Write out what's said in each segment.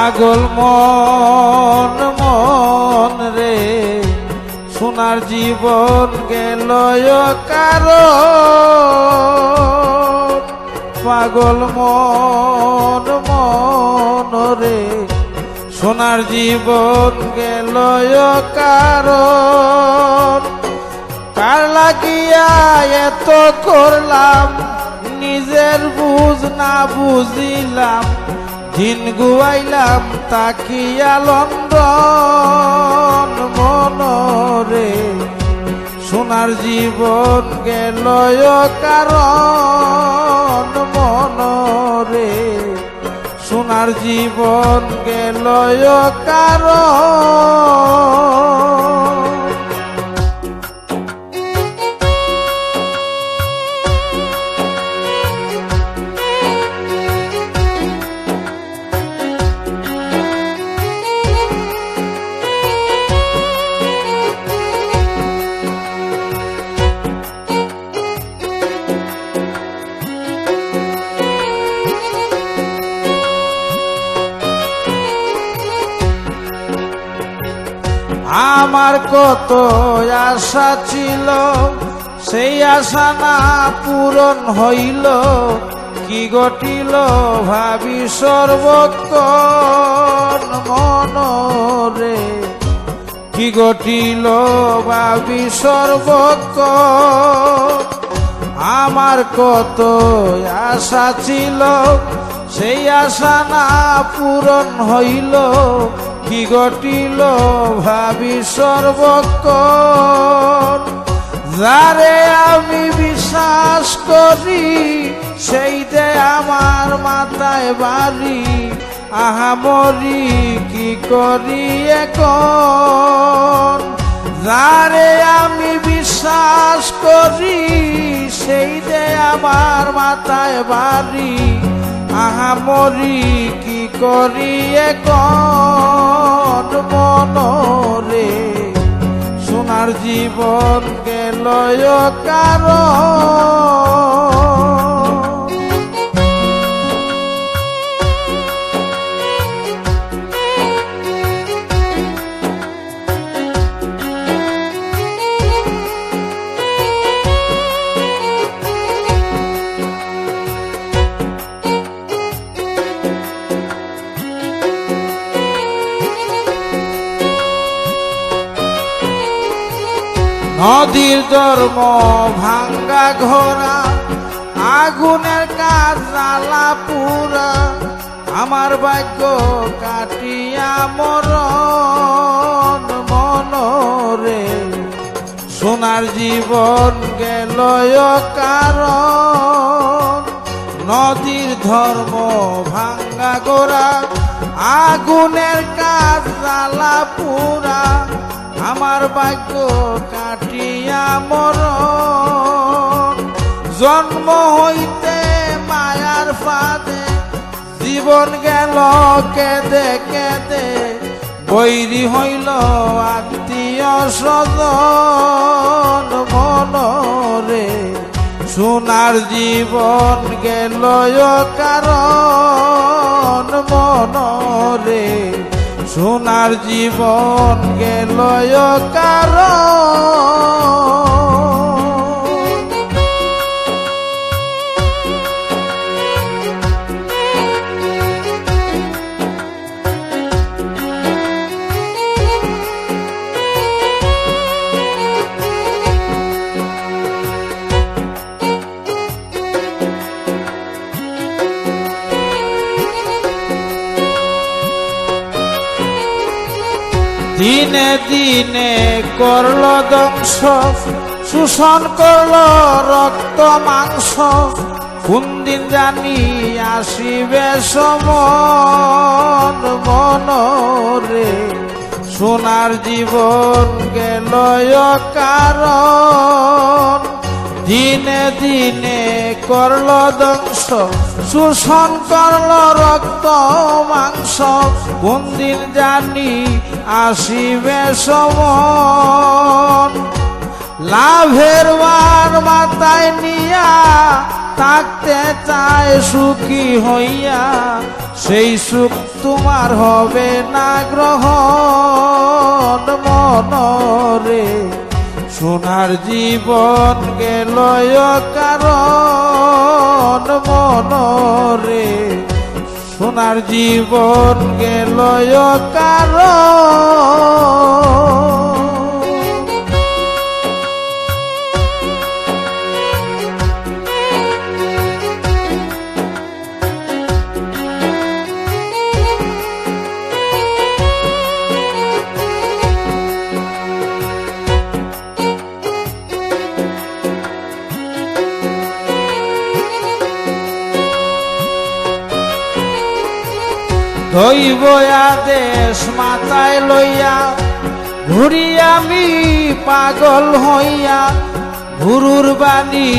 পাগল মন মন রে সোনার জীবন গেল কারো পাগল মন মন রে সোনার জীবন গেল কারো কার লাগিয়া এত করলাম নিজের বুঝ না বুঝিলাম দিন গুয়াইলাম তাকিয়া লন্ডন মনরে সোনার জীবন গেল কারণ মনরে সোনার জীবন গেল কারণ আমার কত আশা ছিল সেই আশা না পূরণ হইল কি ঘটিল ভাবি সর্বক্ষণ মনরে কি ঘটিল ভাবি সর্বক্ষণ আমার কত আশা ছিল সেই আশা না পূরণ হইল কি ঘটিল ভাবি সর্বক্ষণ যারে আমি বিশ্বাস করি সেই দে আমার মাথায় বাড়ি আহামরি কি করি এখন যারে আমি বিশ্বাস করি সেই দে আমার মাথায় বাড়ি আহামরি কি করি এখন মনরে সোনার জীবন গেল কারণ নদীর ধর্ম ভাঙ্গা ঘোরা আগুনের কাজ জ্বালা পুরা আমার ভাগ্য কাটিয়া মরণ মনরে সোনার জীবন গেল কারণ নদীর ধর্ম ভাঙ্গা ঘোরা আগুনের কাজ জ্বালা পুরা আমার ভাগ্য কাটিয়া মরণ জন্ম হইতে মায়ার ফাঁদে জীবন গেল কেঁদে কেঁদে বৈরি হইল আত্মীয় স্বজন মনরে সোনার জীবন গেল কারণ মনরে সোনার জীবন গেল কারণ দিনে দিনে করল ধ্বংস শোষণ করল রক্ত মাংস কোন দিন জানি আসিবে সমন মনরে সোনার জীবন গেল কারণ দিনে দিনে করল ধ্বংস শোষণ করল রক্ত মাংস কোন দিন জানি আসিবে সমন লাভের বার মাথায় নিয়া থাকতে চায় সুখী হইয়া সেই সুখ তোমার হবে না গ্রহণ মনরে সোনার জীবন গেল কারণ মনরে সোনার জীবন গেল কারণ দৈব আদেশ মাথায় লইয়া ঘুরি আমি পাগল হইয়া গুরুর বাণী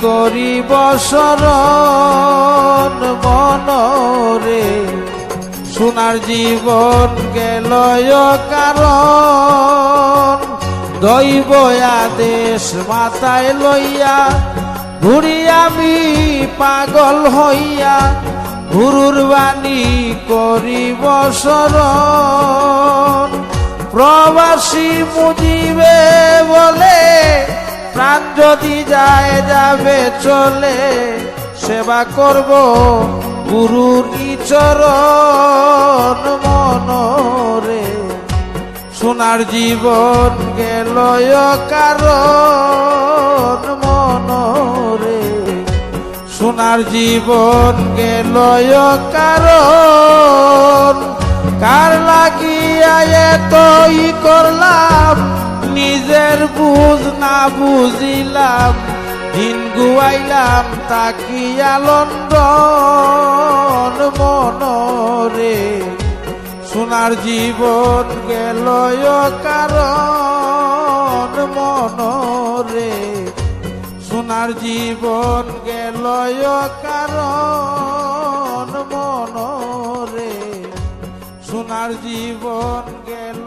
করিব শরণ মনরে সোনার জীবন গেল কারণ দৈব আদেশ মাথায় লইয়া ঘুরি আমি পাগল হইয়া গুরুর বাণী করিব শরণ প্রবাসী মুজিবে বলে প্রাণ যদি যায় যাবে চলে সেবা করব গুরুর চরণ মনরে সোনার জীবন গেল কারণ মনরে সোনার জীবন গেল কারণ কার লাগিয়া এতই করলাম নিজের বুঝ না বুঝিলাম দিন গুয়াইলাম তাকিয়া লন্ডন মনরে সোনার জীবন গেল কারণ মনরে সোনার জীবন গেল কারণ মনরে সোনার জীবন গেল